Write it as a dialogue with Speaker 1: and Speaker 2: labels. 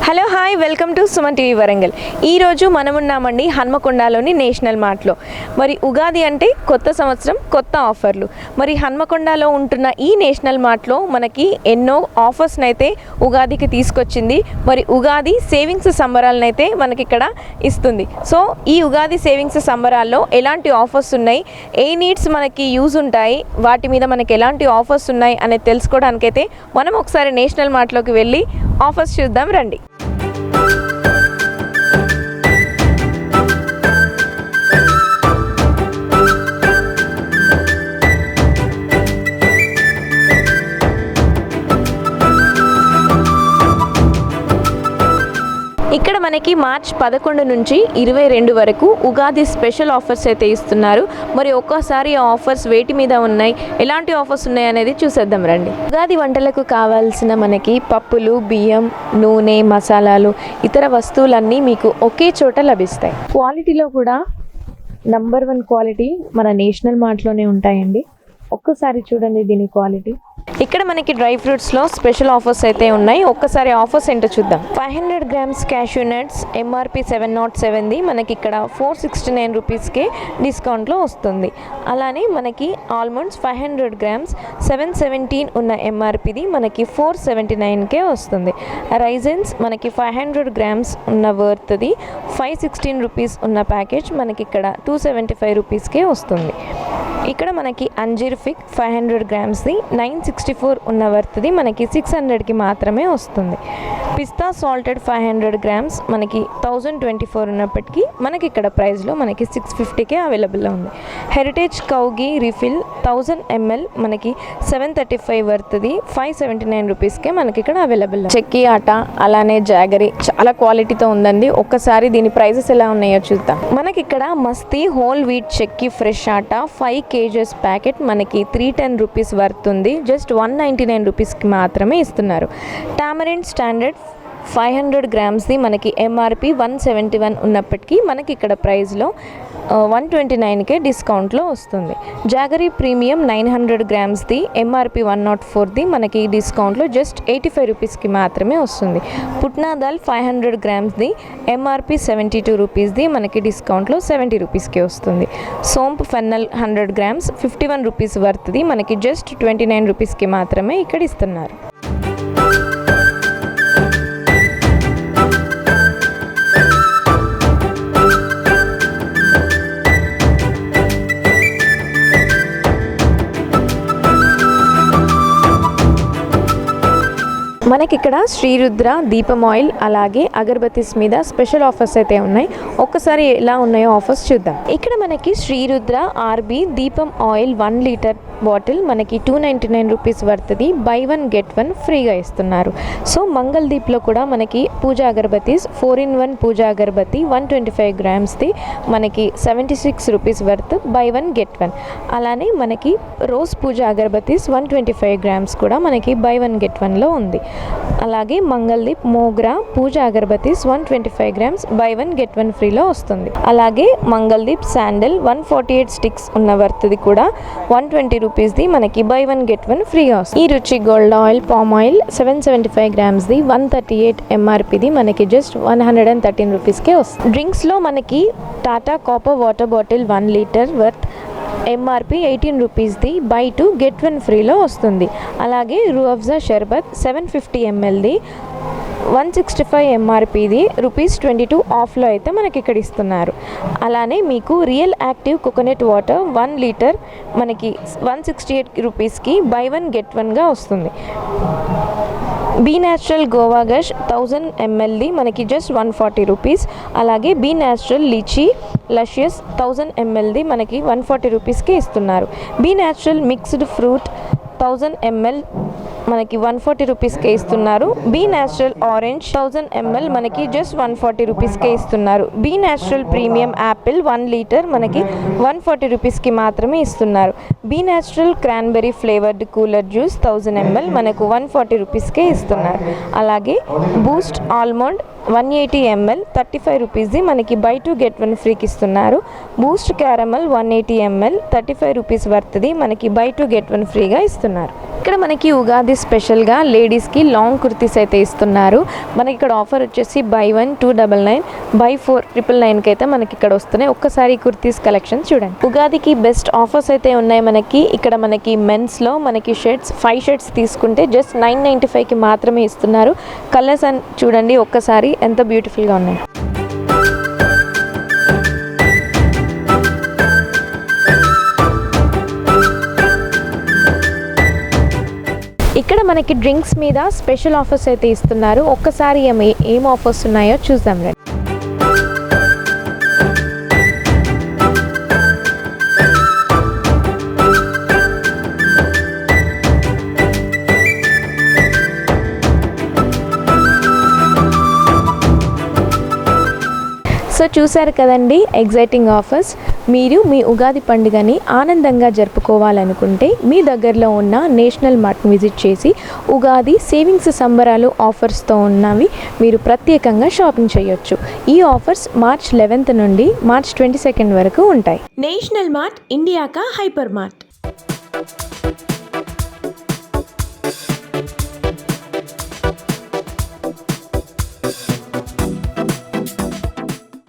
Speaker 1: Hello hi welcome to Suman TV Warangal. ఈరోజు మనమున్నామండి హన్మకొండలోని national మార్ట్లో. మరి ఉగాది అంటే కొత్త సంవత్సరం, కొత్త ఆఫర్లు. మరి హన్మకొండలో ఉంటున్న ఈ నేషనల్ మార్ట్లో మనకి ఎన్నో ఆఫర్స్ని అయితే ఉగాదికి తీసుకొచ్చింది. మరి ఉగాది సేవింగ్స్ సంబరాలను అయితే మనకి ఇక్కడ ఇస్తుంది. సో ఈ ఉగాది సేవింగ్స్ సంబరాల్లో ఎలాంటి ఆఫర్స్ ఉన్నాయి, ఏ నీడ్స్ మనకి యూజ్ ఉంటాయి, వాటి మీద మనకి ఎలాంటి ఆఫర్స్ ఉన్నాయి అనేది తెలుసుకోవడానికైతే మనం ఒకసారి నేషనల్ మార్ట్లోకి వెళ్ళి ఆఫర్స్ చూద్దాం రండి. ఇక్కడ మనకి మార్చ్ 11 నుంచి 22 వరకు ఉగాది స్పెషల్ ఆఫర్స్ అయితే ఇస్తున్నారు. మరి ఒక్కసారి ఆ ఆఫర్స్ వేటి మీద ఉన్నాయి, ఎలాంటి ఆఫర్స్ ఉన్నాయి అనేది చూసేద్దాం రండి. ఉగాది వంటలకు కావాల్సిన మనకి పప్పులు, బియ్యం, నూనె, మసాలాలు, ఇతర వస్తువులన్నీ మీకు ఒకే చోట లభిస్తాయి. క్వాలిటీలో కూడా నంబర్ 1 క్వాలిటీ మన నేషనల్ మార్ట్లోనే ఉంటాయండి. ఒక్కసారి చూడండి దీని క్వాలిటీ. ఇక్కడ మనకి డ్రై ఫ్రూట్స్లో స్పెషల్ ఆఫర్స్ అయితే ఉన్నాయి. ఒక్కసారి ఆఫర్స్ ఏంటో చూద్దాం. 500 గ్రామ్స్ క్యాష్యూ నట్స్ ఎంఆర్పి 707ది మనకి ఇక్కడ 469 రూపీస్కే డిస్కౌంట్లో వస్తుంది. అలానే మనకి ఆల్మండ్స్ 500 గ్రామ్స్ 717 ఉన్న ఎంఆర్పిది మనకి 479కే వస్తుంది. రైజన్స్ మనకి 500 గ్రామ్స్ ఉన్న వర్త్ది 516 రూపీస్ ఉన్న ప్యాకేజ్ మనకి ఇక్కడ 275 రూపీస్కే వస్తుంది. ఇక్కడ మనకి అంజీర్ ఫిగ్ 500 గ్రామ్స్ది 964 ఉన్న వర్త్ది మనకి 600కి మాత్రమే వస్తుంది. పిస్తా సాల్టెడ్ 500 గ్రామ్స్ మనకి 1024 ఉన్నప్పటికీ మనకి ఇక్కడ ప్రైస్లో మనకి 650కే అవైలబుల్లో ఉంది. హెరిటేజ్ కౌగీ రిఫిల్ 1000 ml మనకి 735 వర్త్ది 579 రూపీస్కే మనకి ఇక్కడ అవైలబుల్. చెక్కీ ఆట అలానే జాగరీ చాలా క్వాలిటీతో ఉందండి. ఒక్కసారి దీని ప్రైజెస్ ఎలా ఉన్నాయో చూద్దాం. మనకి ఇక్కడ మస్తీ హోల్ వీట్ చెక్కీ ఫ్రెష్ ఆట 5 kgs ప్యాకెట్ మనకి 310 రూపీస్ వర్త్ ఉంది. జస్ట్ 199 రూపీస్కి మాత్రమే ఇస్తున్నారు. టామరిన్ స్టాండర్డ్ 500 గ్రామ్స్ది మనకి ఎంఆర్పి 171 ఉన్నప్పటికీ మనకి ఇక్కడ ప్రైస్లో 129కే డిస్కౌంట్లో వస్తుంది. జాగరీ ప్రీమియం 900 గ్రామ్స్ది ఎంఆర్పి 104ది మనకి డిస్కౌంట్లో జస్ట్ 85 రూపీస్కి మాత్రమే వస్తుంది. పుట్నా దాల్ 500 గ్రామ్స్ది ఎంఆర్పి 72 రూపీస్ది మనకి డిస్కౌంట్లో 70 రూపీస్కి వస్తుంది. సోంపు ఫెన్నల్ 100 గ్రామ్స్ 51 రూపీస్ వర్త్ది మనకి జస్ట్ 29 రూపీస్కి మాత్రమే ఇక్కడ ఇస్తున్నారు. మనకి ఇక్కడ శ్రీరుద్ర దీపం ఆయిల్ అలాగే అగర్బత్తీస్ మీద స్పెషల్ ఆఫర్స్ అయితే ఉన్నాయి. ఒక్కసారి ఎలా ఉన్నాయో ఆఫర్స్ చూద్దాం. ఇక్కడ మనకి శ్రీరుద్ర ఆర్బీ దీపం ఆయిల్ 1 లీటర్ బాటిల్ మనకి 299 రూపీస్ వర్త్ది బై 1 గెట్ 1 ఫ్రీగా ఇస్తున్నారు. సో మంగళ్ దీప్లో కూడా మనకి పూజా అగర్బత్తీస్ 4-in-1 పూజా అగర్బత్తి 125 గ్రామ్స్ది మనకి 76 రూపీస్ వర్త్ బై 1 గెట్ 1. అలానే మనకి రోజ్ పూజా అగర్బత్తీస్ 125 గ్రామ్స్ కూడా మనకి బై 1 గెట్ 1లో ఉంది. అలాగే మంగళదీప్ మోగ్రా పూజా అగర్బత్తీస్ 125 గ్రామ్స్ బై 1 గెట్ 1 ఫ్రీలో వస్తుంది. అలాగే మంగళదీప్ శాండిల్ 148 స్టిక్స్ ఉన్న వర్త్ది కూడా 120 రూపీస్ది మనకి బై 1 గెట్ 1 ఫ్రీగా వస్తుంది. ఈ Ruchi gold oil palm oil 775 గ్రామ్స్ది 138 ఎంఆర్పిది మనకి జస్ట్ 113 రూపీస్కే వస్తుంది. డ్రింక్స్లో మనకి Tata copper water bottle 1 litre worth MRP 18 రూపీస్ది బై 2 గెట్ 1 ఫ్రీలో వస్తుంది. అలాగే రూఅఫ్జా షర్బత్ 750 mlది 165 ఎంఆర్పిది ₹22 ఆఫ్లో అయితే మనకి ఇక్కడ ఇస్తున్నారు. అలానే మీకు real active coconut water 1 litre మనకి 168 రూపీస్కి బై 1 గెట్ 1గా వస్తుంది. బీ న్యాచురల్ గోవా గష్ 1000 mlది మనకి జస్ట్ 140 రూపీస్. అలాగే బీ న్యాచురల్ లీచీ లషియస్ 1000 mlది మనకి 140 రూపీస్కి ఇస్తున్నారు. B Natural mixed fruit 1000 ml మనకి 140 రూపీస్కే ఇస్తున్నారు. బీ న్యాచురల్ ఆరెంజ్ 1000 ml మనకి జస్ట్ 140 రూపీస్కే ఇస్తున్నారు. B Natural premium apple 1 litre మనకి 140 రూపీస్కి మాత్రమే ఇస్తున్నారు. B Natural cranberry flavoured cooler juice 1000 ml మనకు 140 రూపీస్కే ఇస్తున్నారు. అలాగే బూస్ట్ ఆల్మండ్ 180 ml 35 రూపీస్ది మనకి బై 2 గెట్ 1 ఫ్రీకి ఇస్తున్నారు. బూస్ట్ క్యారమల్ 180 ml 35 రూపీస్ వర్త్ది మనకి బై 2 గెట్ 1 ఫ్రీగా ఇస్తున్నారు. ఇక్కడ మనకి ఉగాది స్పెషల్గా లేడీస్కి లాంగ్ కుర్తీస్ అయితే ఇస్తున్నారు. మనకి ఇక్కడ ఆఫర్ వచ్చేసి బై 1 299, బై 4 999కి అయితే మనకి ఇక్కడ వస్తున్నాయి. ఒక్కసారి కుర్తీస్ కలెక్షన్ చూడండి. ఉగాదికి బెస్ట్ ఆఫర్స్ అయితే ఉన్నాయి మనకి. ఇక్కడ మనకి మెన్స్లో మనకి షర్ట్స్ 5 షర్ట్స్ తీసుకుంటే జస్ట్ 995కి మాత్రమే ఇస్తున్నారు. కలర్స్ అని చూడండి ఒక్కసారి ఎంత బ్యూటిఫుల్గా ఉన్నాయి. ఇక్కడ మనకి డ్రింక్స్ మీద స్పెషల్ ఆఫర్స్ అయితే ఇస్తున్నారు. ఒక్కసారి ఏం ఆఫర్స్ ఉన్నాయో చూద్దాం రండి. సో చూసారు కదండి ఎగ్జైటింగ్ ఆఫర్స్. మీరు మీ ఉగాది పండుగని ఆనందంగా జరుపుకోవాలనుకుంటే మీ దగ్గరలో ఉన్న నేషనల్ మార్ట్ని విజిట్ చేసి ఉగాది సేవింగ్స్ సంబరాలు ఆఫర్స్తో ఉన్నవి మీరు ప్రత్యేకంగా షాపింగ్ చేయొచ్చు. ఈ ఆఫర్స్ మార్చ్ 11th నుండి మార్చ్ 22nd వరకు ఉంటాయి.
Speaker 2: నేషనల్ మార్ట్ ఇండియా కా హైపర్ మార్ట్.